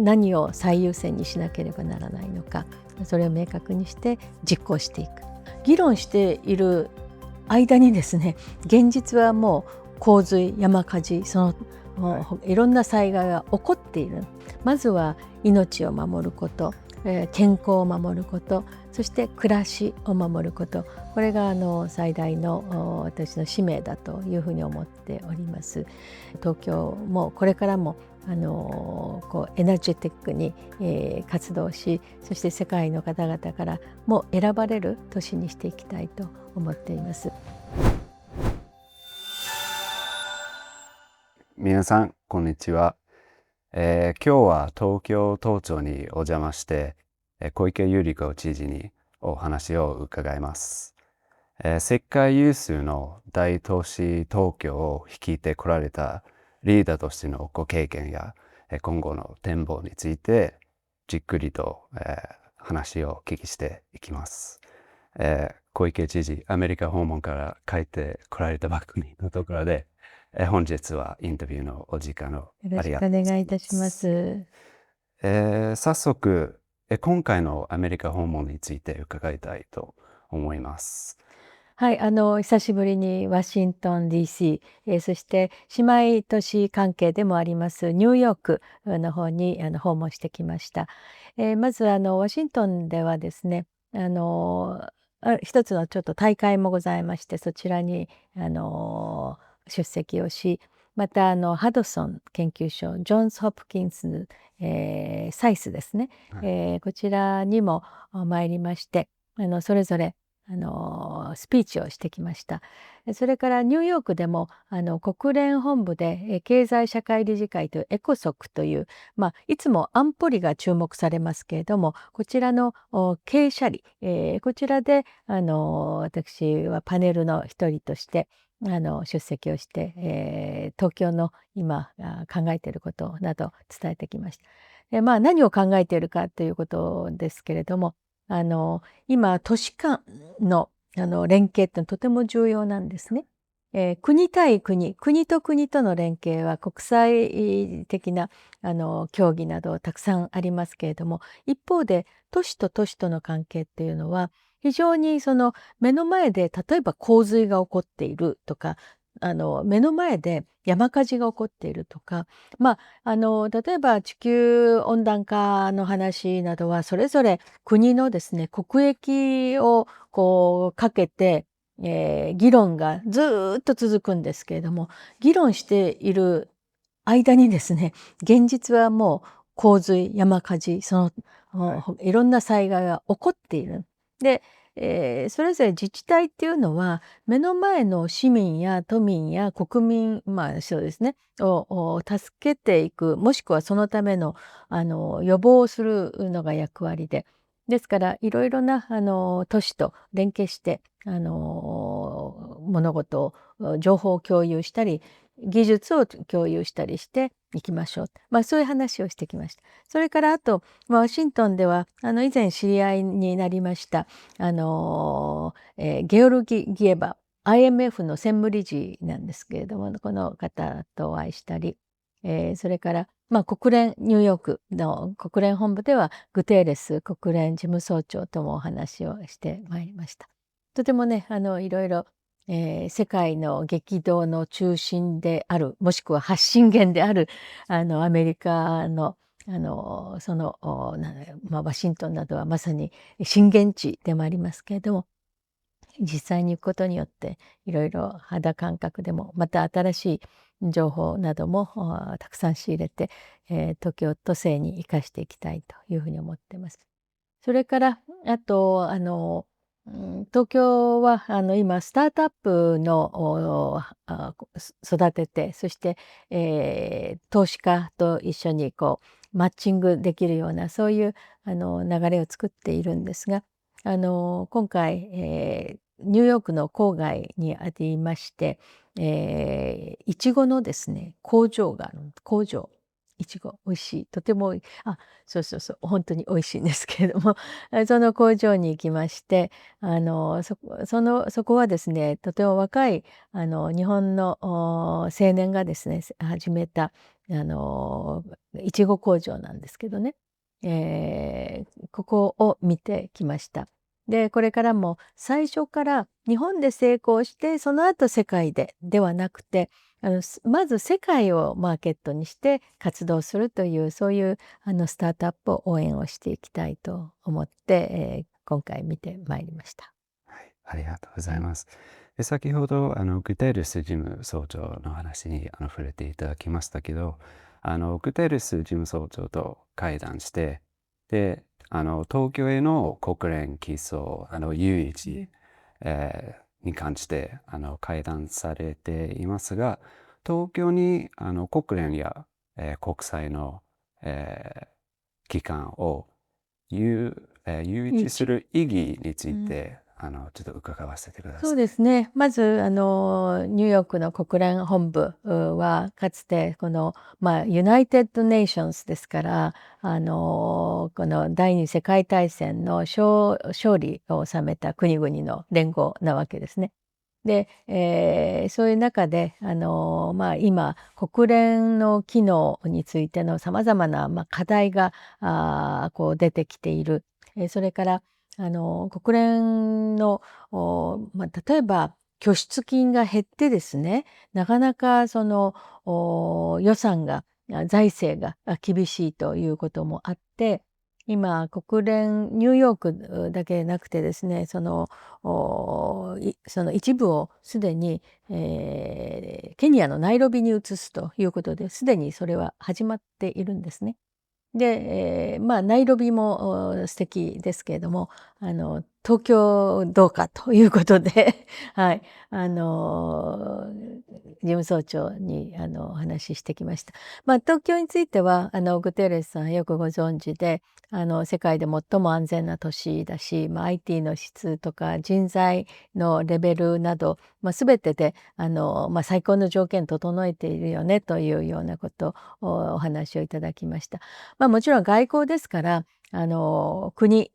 何を最優先にしなければならないのか、それを明確にして実行していく。議論している間にですね、現実はもう洪水、山火事、いろんな災害が起こっている。まずは命を守ること、健康を守ること、そして暮らしを守ること、これが最大の私の使命だというふうに思っております。東京もこれからもエナジェティックに、活動し、そして世界の方々からも選ばれる都市にしていきたいと思っています。皆さん、こんにちは。今日は東京都庁にお邪魔して、小池百合子知事にお話を伺います。世界有数の大都市東京を率いてこられたリーダーとしてのご経験や、今後の展望についてじっくりと、話をお聞きしていきます。小池知事、アメリカ訪問から帰ってこられたばかりのところで、本日はインタビューのお時間をよろしくおありがとうござ願いいいます。たします。早速、今回のアメリカ訪問について伺いたいと思います。はい、久しぶりにワシントン DC、そして姉妹都市関係でもありますニューヨークの方に訪問してきました。まずワシントンではですね、一つのちょっと大会もございまして、そちらに出席をし、またハドソン研究所、ジョンズ・ホプキンス、サイスですね、はい。こちらにも参りまして、それぞれスピーチをしてきました。それからニューヨークでも国連本部で経済社会理事会というエコソックという、いつも安保理が注目されますけれども、こちらの経社理、こちらで私はパネルの一人として出席をして、東京の今考えていることなど伝えてきました。何を考えているかということですけれども、今都市間の連携ってとても重要なんですね。国対国、国と国との連携は国際的な協議などたくさんありますけれども、一方で都市と都市との関係っていうのは非常に目の前で例えば洪水が起こっているとか、目の前で山火事が起こっているとか、例えば地球温暖化の話などはそれぞれ国のですね、国益をかけて、議論がずっと続くんですけれども、議論している間にですね、現実はもう洪水、山火事、はい。いろんな災害が起こっている。で、それぞれ自治体っていうのは、目の前の市民や都民や国民、そうですね、を助けていく、もしくはそのための予防をするのが役割で、ですからいろいろな都市と連携して物事を情報を共有したり、技術を共有したりしていきましょう。そういう話をしてきました。それからあと、ワシントンでは以前知り合いになりましたゲオルギ・ギエバ IMF の専務理事なんですけれども、この方とお会いしたり、それから、国連ニューヨークの国連本部ではグテーレス国連事務総長ともお話をしてまいりました。とてもね、いろいろ世界の激動の中心である、もしくは発信源であるアメリカのワシントンなどはまさに震源地でもありますけれども、実際に行くことによっていろいろ肌感覚でもまた新しい情報などもたくさん仕入れて、東京都政に生かしていきたいというふうに思ってます。それからあと東京は今スタートアップの育てて、そして、投資家と一緒にマッチングできるようなそういう流れを作っているんですが、今回、ニューヨークの郊外にありまして、いちごのですね、工場がある。工場。いちご美味しい。とてもそうそうそう、本当に美味しいんですけれども、その工場に行きまして、そこはですね、とても若い日本の青年がですね、始めたいちご工場なんですけどね、ここを見てきました。で、これからも最初から日本で成功して、その後世界ではなくて、まず世界をマーケットにして活動するという、そういうスタートアップを応援をしていきたいと思って、今回見てまいりました。はい、ありがとうござはい。います。で、先ほどグテーレス事務総長の話に触れていただきましたけど、グテーレス事務総長と会談して、で、東京への国連起草誘致、に関して会談されていますが、東京に国連や、国際の、え機関を誘致する意義について、ちょっと伺わせてくだそうさい。ですね。まずニューヨークの国連本部はかつてこの、ユナイテッド・ネーションズですから、この第二次世界大戦の勝利を収めた国々の連合なわけですね。で、そういう中で今国連の機能についてのさまざまな、課題がこう出てきている。それから国連の例えば拠出金が減ってですね、なかなかその予算が財政が厳しいということもあって、今国連ニューヨークだけでなくてですね、その一部をすでに、ケニアのナイロビに移すということで、すでにそれは始まっているんですね。で、ナイロビも素敵ですけれども、東京どうかということではい、事務総長にお話ししてきました。東京についてはグテーレスさんよくご存知で、世界で最も安全な都市だし、IT の質とか人材のレベルなど、全てで最高の条件整えているよねというようなことをお話をいただきました。もちろん外交ですから、国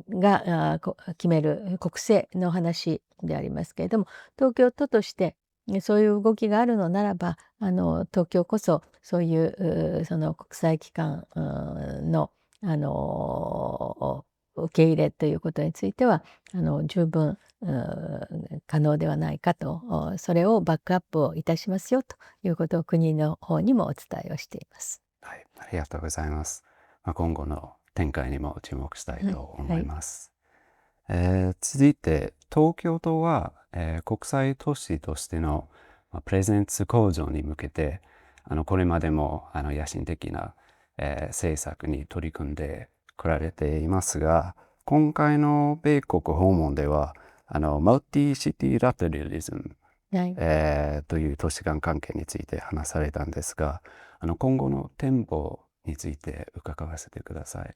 が決める国政の話でありますけれども、東京都としてそういう動きがあるのならば、東京こそそういうその国際機関の受け入れということについては十分可能ではないかと、それをバックアップをいたしますよということを国の方にもお伝えをしています。はい、ありがとうございます。今後の展開にも注目したいはい、と思いはい、ます。続いて、東京都は、国際都市としての、プレゼンス向上に向けて、これまでも野心的な、政策に取り組んでこられていますが、今回の米国訪問では、マルティシティラテラリズム、はい。という都市間関係について話されたんですが、今後の展望について伺わせてください。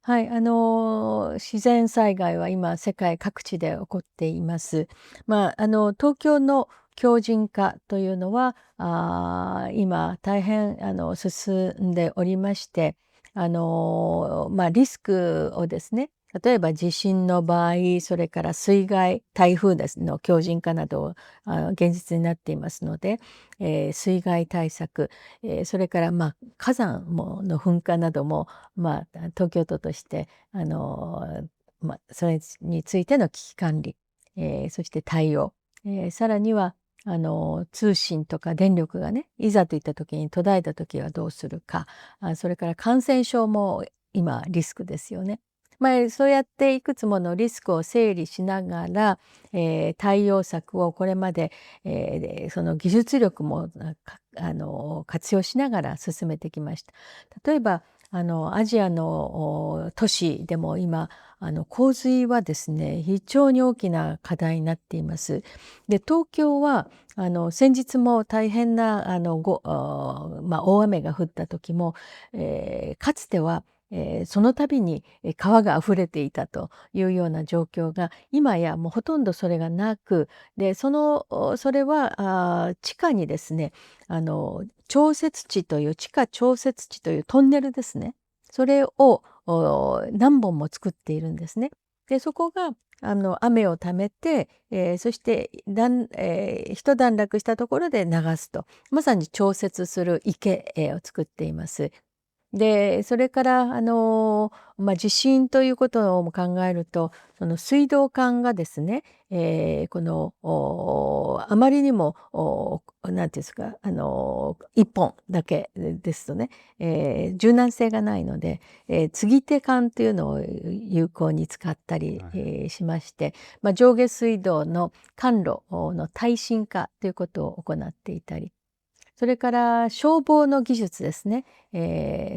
はい、自然災害は今世界各地で起こっています。東京の強靭化というのは今大変進んでおりまして、リスクをですね、例えば地震の場合、それから水害、台風ですの強靭化など現実になっていますので、水害対策、それから火山の噴火なども東京都としてそれについての危機管理、そして対応、さらには通信とか電力がね、いざといった時に途絶えた時はどうするか、それから感染症も今リスクですよね。そうやっていくつものリスクを整理しながら、対応策をこれまで、その技術力も活用しながら進めてきました。例えばアジアの都市でも今洪水はですね、非常に大きな課題になっています。で、東京は先日も大変な大雨が降った時も、かつてはその度に川が溢れていたというような状況が、今やもうほとんどそれがなく、で、それは地下にですね、調節池という地下調節池というトンネルですね。それを何本も作っているんですね。で、そこが雨をためて、そして一段落したところで流すと、まさに調節する池、を作っています。で、それから地震ということも考えると、その水道管がですね、この、あまりにも、なんていうんですか、1本だけですとね、柔軟性がないので、継ぎ手管というのを有効に使ったり、はい。しまして、上下水道の管路の耐震化ということを行っていたり、それから消防の技術ですね、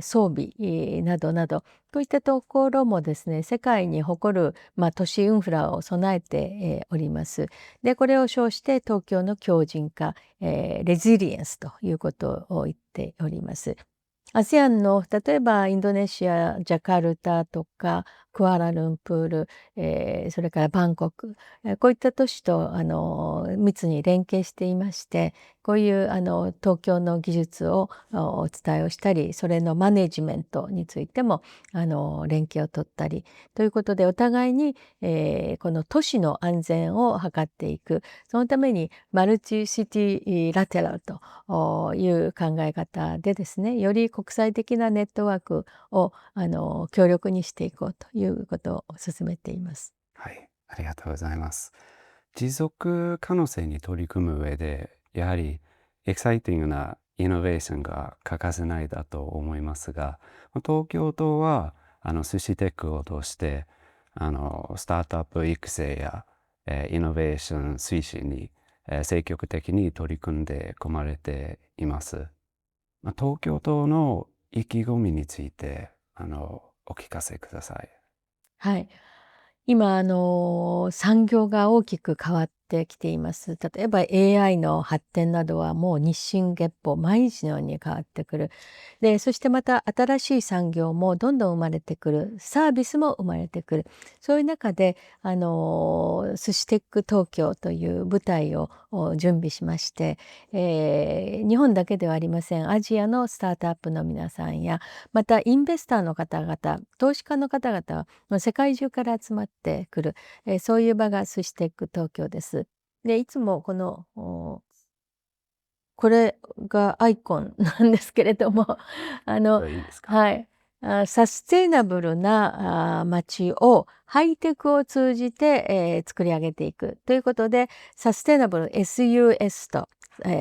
装備などなど、こういったところもですね、世界に誇る、都市インフラを備えて、おります。で、これを称して東京の強靭化、レジリエンスということを言っております。ASEAN の例えばインドネシア、ジャカルタとかクアラルンプール、それからバンコク、こういった都市と密に連携していまして、こういう東京の技術をお伝えをしたり、それのマネジメントについても連携を取ったりということで、お互いに、この都市の安全を図っていく、そのためにマルチシティラテラルという考え方でですね、より国際的なネットワークを強力にしていこうということを進めています。はい、ありがとうございます。持続可能性に取り組む上で、やはりエキサイティングなイノベーションが欠かせないだと思いますが、東京都は寿司テックを通して、スタートアップ育成や、イノベーション推進に、積極的に取り組んでこまれています。東京都の意気込みについて、お聞かせください。はい。今産業が大きく変わってきています。例えば AI の発展などはもう日進月歩、毎日のように変わってくる。で、そしてまた新しい産業もどんどん生まれてくる。サービスも生まれてくる。そういう中で、寿司テック東京という舞台を準備しまして、日本だけではありません。アジアのスタートアップの皆さんや、またインベスターの方々、投資家の方々はもう世界中から集まってくる、そういう場が寿司テック東京です。で、いつもこれがアイコンなんですけれども、あのいいですか？はい。サステイナブルな街をハイテクを通じて、作り上げていくということで、サステイナブル SUS と、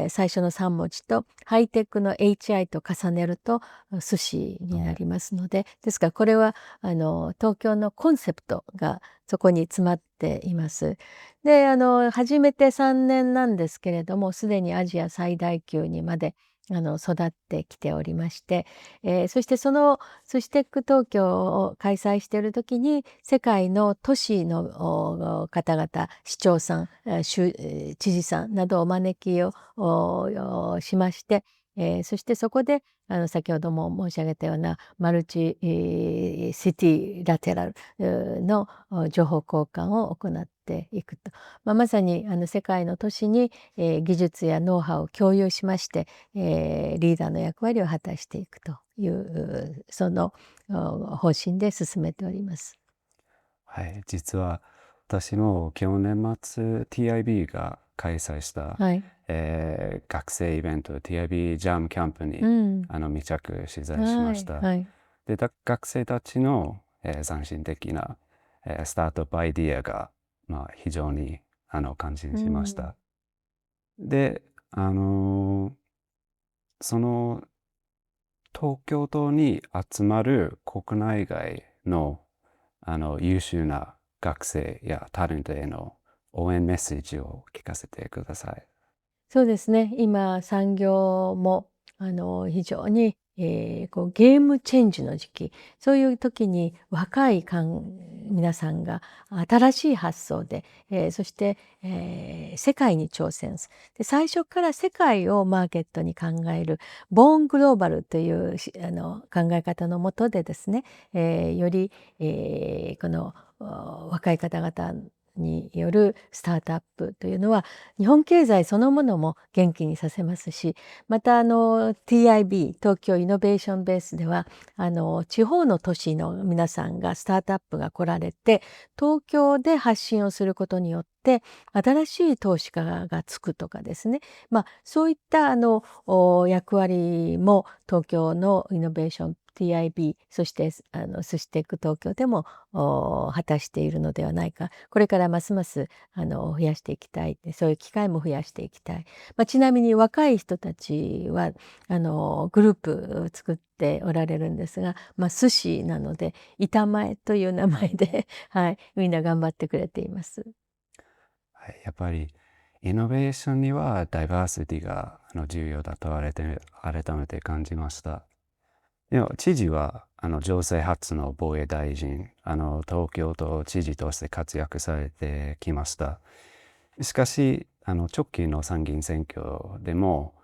最初の3文字とハイテクの HI と重ねると寿司になりますので、ですからこれは東京のコンセプトがそこに詰まっています。で、始めて3年なんですけれども、すでにアジア最大級にまで育ってきておりまして、そしてその寿司テック東京を開催している時に、世界の都市の方々、市長さん、知事さんなどをお招きをしまして、そしてそこで先ほども申し上げたようなマルチ、シティラテラルの情報交換を行っていくと。まさに世界の都市に、技術やノウハウを共有しまして、リーダーの役割を果たしていくというその方針で進めております。はい、実は私も去年末 TIB が開催した、はい。学生イベント TIB ジャムキャンプにうん。密着取材しまはした。いはい。で、学生たちの、斬新的な、スタートアップアイディアが、非常に感心うしました。ん。で、その東京都に集まる国内外の優秀な学生やタレントへの応援メッセージを聞かせてください。そうですね。今、産業も、非常に、ゲームチェンジの時期、そういう時に若い皆さんが新しい発想で、そして、世界に挑戦する。で、最初から世界をマーケットに考える、ボーングローバルという考え方のもとでですね、より、この若い方々によるスタートアップというのは日本経済そのものも元気にさせますし、またTIB 東京イノベーションベースでは地方の都市の皆さんがスタートアップが来られて東京で発信をすることによって新しい投資家がつくとかですね、そういった役割も東京のイノベーション TIB そしてスシテック東京でも果たしているのではないか。これからますます増やしていきたい、そういう機会も増やしていきたい。ちなみに若い人たちはグループ作っておられるんですが、寿司なので板前という名前ではい、みんな頑張ってくれています。はい、やっぱりイノベーションにはダイバーシティが重要だと改めて感じました。でも知事は女性初の防衛大臣、東京都知事として活躍されてきました。しかし直近の参議院選挙でも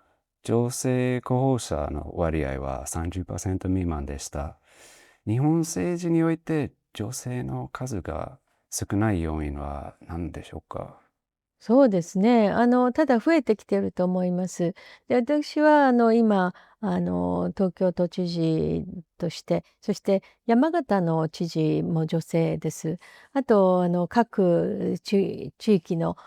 女性候補者の割合は 30% 未満でした。日本政治において女性の数が少ない要因は何でしょうか？そうですね。ただ増えてきてると思います。で、私は今東京都知事として、そして山形の知事も女性です。あと各地域の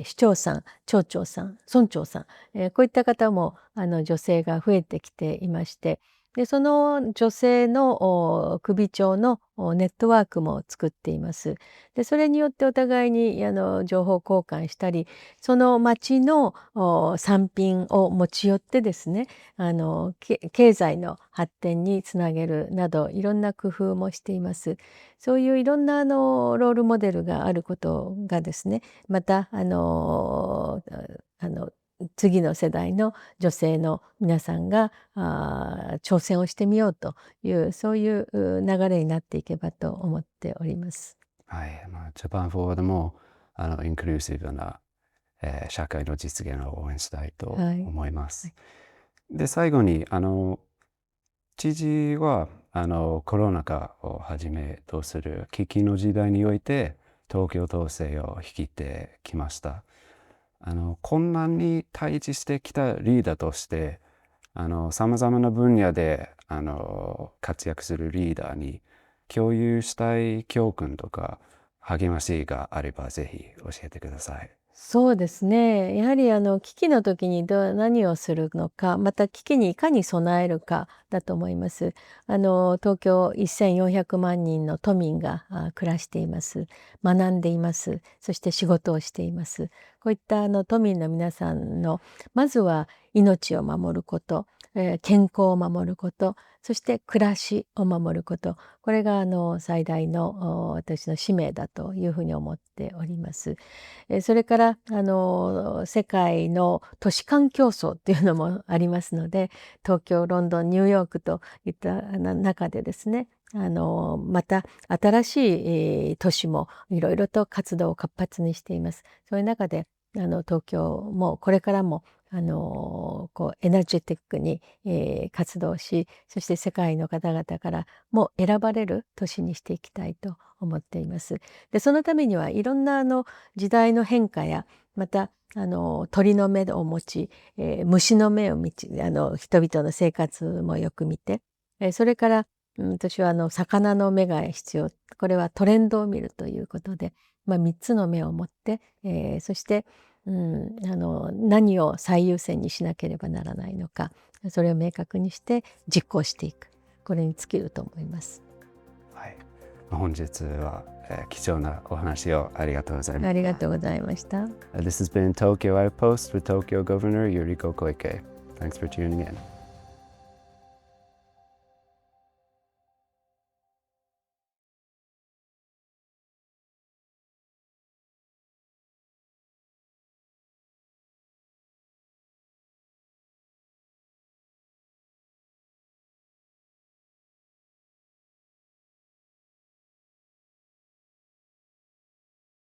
市長さん、町長さん、村長さん、こういった方も女性が増えてきていまして、で、その女性の首長のネットワークも作っています。で、それによってお互いに情報交換したり、その町の産品を持ち寄ってですね、経済の発展につなげるなど、いろんな工夫もしています。そういういろんなロールモデルがあることがですね、また次の世代の女性の皆さんが挑戦をしてみようという、そういう流れになっていけばと思っております。はい、ジャパンフォワードもインクルーシブな、社会の実現を応援したいとはい。思います。で、最後に知事はコロナ禍をはじめとする危機の時代において東京都政を率いてきました。困難に対峙してきたリーダーとしてさまざまな分野で活躍するリーダーに共有したい教訓とか励ましがあればぜひ教えてください。そうですね。やはり危機の時に何をするのか、また危機にいかに備えるかだと思います。東京1400万人の都民が暮らしています。学んでいます。そして仕事をしています。こういった都民の皆さんのまずは命を守ること、健康を守ること、そして暮らしを守ること、これが最大の私の使命だというふうに思っております。それから世界の都市間競争っていうのもありますので、東京、ロンドン、ニューヨークといった中でですね、また新しい、都市もいろいろと活動を活発にしています。そういう中で東京もこれからもエナジェティックに、活動し、そして世界の方々からも選ばれる都市にしていきたいと思っています。で、そのためにはいろんな時代の変化や、また鳥の目を持ち、虫の目を見ち人々の生活もよく見て、それから、私は魚の目が必要。これはトレンドを見るということで、3つの目を持って、そして何を最優先にしなければならないのか、それを明確にして実行していく。これに尽きると思います。はい、本日は、貴重なお話をありがとうございまありがす。とうございました。This has been Tokyo Outpost with Tokyo Governor Yuriko Koike. Thanks for tuning in.